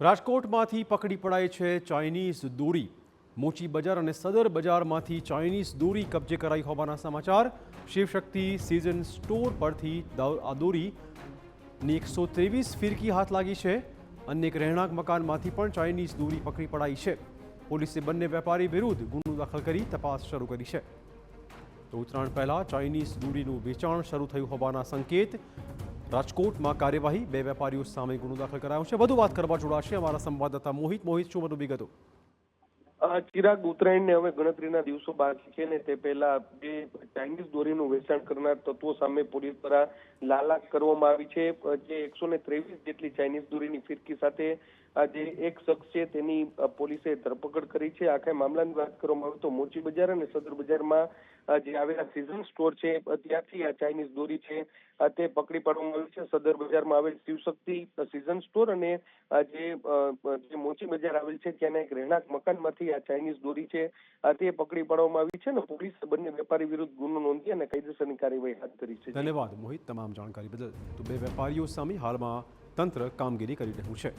રાજકોટમાંથી પકડી પડાઈ છે ચાઇનીઝ દોરી। મોચી બજાર અને સદર બજારમાંથી ચાઇનીઝ દોરી કબજે કરાઈ હોવાના સમાચાર। શિવશક્તિ સિઝન સ્ટોર પરથી આ દોરીની 123 ફિરકી હાથ લાગી છે। અનેક રહેણાંક મકાનમાંથી પણ ચાઇનીઝ દોરી પકડી પડાઈ છે। પોલીસે બંને વેપારી વિરુદ્ધ ગુનો દાખલ કરી તપાસ શરૂ કરી છે। તો ઉત્તરાયણ પહેલા ચાઇનીઝ દોરીનું વેચાણ શરૂ થયું હોવાના સંકેત। રાજકોટમાં કાર્યવાહી, બે વેપારીઓ સામે ગુનો દાખલ કરાયો છે। વધુ વાત કરવા જોડાશે અમારા સંવાદદાતા મોહિત। શું વધુ વિગતો? ચિરાગ, ઉત્તરાયણને હવે ગણતરીના દિવસો બાકી છે ને તે પહેલા જે ચાઇનીઝ દોરીનું વેચાણ કરનાર તત્વો સામે પોલીસ દ્વારા લાલાક કરવામાં આવી છે। જે 123 જેટલી ચાઇનીઝ દોરીની ફિરકી સાથે જે એક શખ્સ છે તેની પોલીસે ધરપકડ કરી છે। આખા મામલાની વાત કરવામાં આવે તો મોચી બજાર અને સદર બજારમાં જે આવેલા સિઝન સ્ટોર છે ત્યાંથી આ ચાઇનીઝ દોરી છે તે પકડી પાડવામાં આવી છે। સદર બજારમાં આવેલ શિવશક્તિ સિઝન સ્ટોર અને જે મોચી બજાર આવેલ છે ત્યાંના એક રહેણાંક મકાનમાંથી આ ચાઇનીઝ દોરી છે તે પકડી પાડવામાં આવી છે ને પોલીસ બંને વેપારી વિરુદ્ધ ગુનો નોંધી અને કાયદેસરની કાર્યવાહી હાથ ધરી છે। ધન્યવાદ મોહિત, તમામ જાણકારી બદલ। તો બે વેપારીઓ સામે હાલમાં તંત્ર કામગીરી કરી રહ્યું છે।